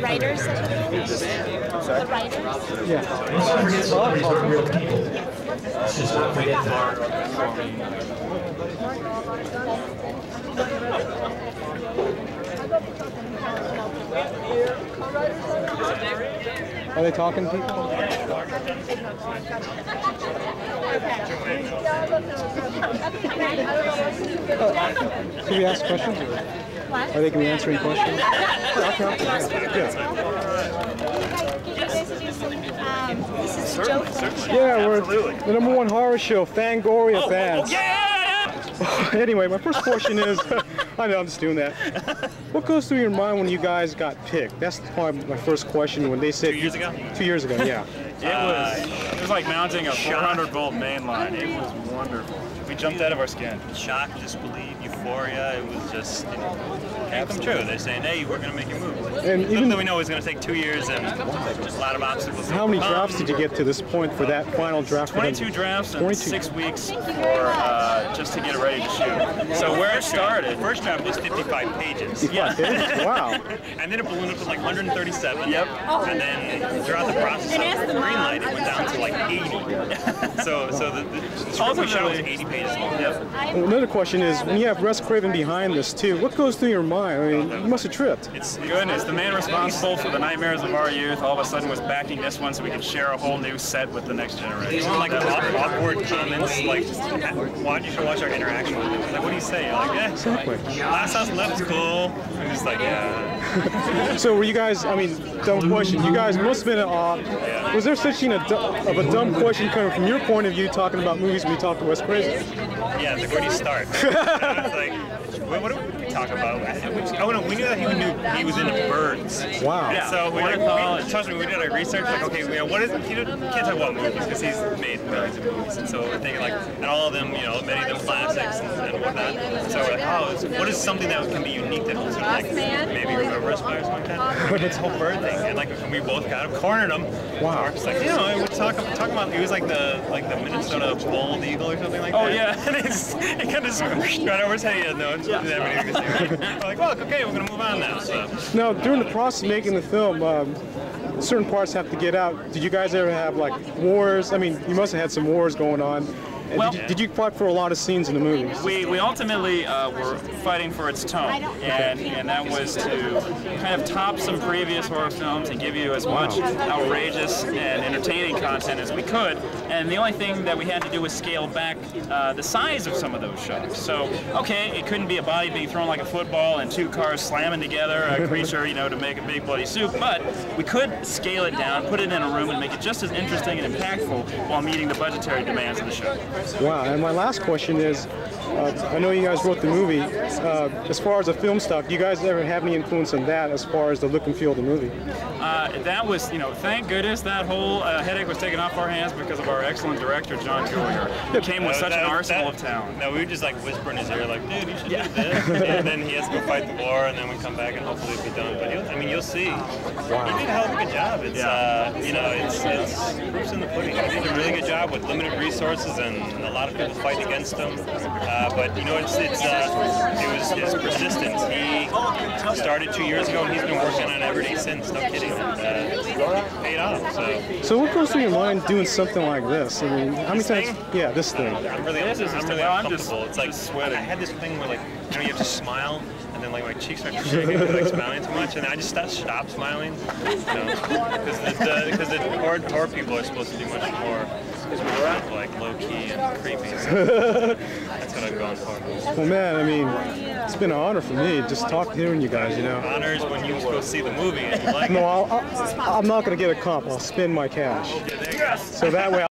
writers of the film? The writers? Yeah. Real people. It's just not quite as far. Are they talking to people? Can we ask questions? Are they going to be answering questions? This is a joke. Yeah, we're the #1 horror show, Fangoria fans. Anyway, my first question is, I know I'm just doing that. What goes through your mind when you guys got picked? That's probably my first question when they said 2 years ago? 2 years ago, yeah. It was like mounting a 400-volt main line. It was wonderful. We jumped out of our skin. Shock, disbelief, euphoria. It was just, you know, can't come true. They're saying, hey, we're going to make a move. And even though we know it's going to take 2 years and a lot of obstacles. How many drafts did you get to this point for that final draft? 22 drafts in 6 weeks for just to get it ready to shoot. So where it started, the first draft was 55 pages. Yeah. Wow. And then it ballooned up to like 137. Yep. And then throughout the process of the green light, it went down to like 80. so the script we shot was 80 pages long. Yep. Well, another question is, when you have Russ Craven behind this too, what goes through your mind? I mean, you must have tripped. It's goodness. The man responsible for the nightmares of our youth all of a sudden was backing this one so we could share a whole new set with the next generation. Like awkward comments, like you should watch our interaction with him. Like, what do you say? You're like, yeah, Exactly. last house left is cool. And he's like, yeah. So were you guys, I mean, dumb question, you guys must have been, was there such thing of a dumb question coming from your point of view talking about movies when you talk to Wes Craven? Yeah, it's like, where do you start? It's like, what do we talk about? Oh no, we knew that he was into birds. Wow. And so trust me, we did our research. Like, okay, you know, what is? You can't talk about movies because he's made millions of movies, and so we're thinking like, and all of them, you know, many of them classics and whatnot. So we're like, oh, what is something that can be unique that will sort of like maybe remember us by or something like that? This whole bird thing, and like we both got him, cornered him. Wow. Mark's like, you know, we talking about. He was like the Minnesota bald eagle or something like that. Oh yeah. And it kind of squished right over his head. He had no interest in everything to say. We're like, well, okay, we're gonna move on now. So. Now, during the process of making the film, certain parts have to get out. Did you guys ever have like wars? I mean, you must have had some wars going on. Well, did you fight for a lot of scenes in the movies? We ultimately were fighting for its tone, and that was to kind of top some previous horror films and give you as much outrageous and entertaining content as we could. And the only thing that we had to do was scale back the size of some of those shots. So, okay, it couldn't be a body being thrown like a football and two cars slamming together, a creature, you know, to make a big bloody soup. But we could scale it down, put it in a room, and make it just as interesting and impactful while meeting the budgetary demands of the show. Wow, and my last question is, I know you guys wrote the movie. As far as the film stuff, do you guys ever have any influence on that as far as the look and feel of the movie? That was, you know, thank goodness that whole headache was taken off our hands because of our excellent director, Jhon. He came with such an arsenal of talent. No, we would just like whisper in his ear, like, dude, you should do this. And then he has to go fight the war, and then we come back and hopefully it'll be done. But you'll see. Wow. He did a hell of a good job. It's, you know, it's proof's in the pudding. He did a really good job with limited resources and a lot of people fighting against him. But you know, it was his persistence. He started 2 years ago, and he's been working on it every day since. No kidding. Paid off. So what goes through your mind doing something like this? I mean, how many times? Yeah, this thing. I'm really uncomfortable. It's like sweating. I had this thing where, like, you know, you have to smile, and then like my cheeks start shaking because like smiling too much, and I just stopped smiling. You know, because the horror people are supposed to do much more. Like low key and creepy. So that's what I'm going for. Well, man, I mean, it's been an honor for me just hearing you guys. You know. Honors when you go see the movie and you like it. No, I'm not going to get a comp. I'll spend my cash. Okay, there you go. So that way.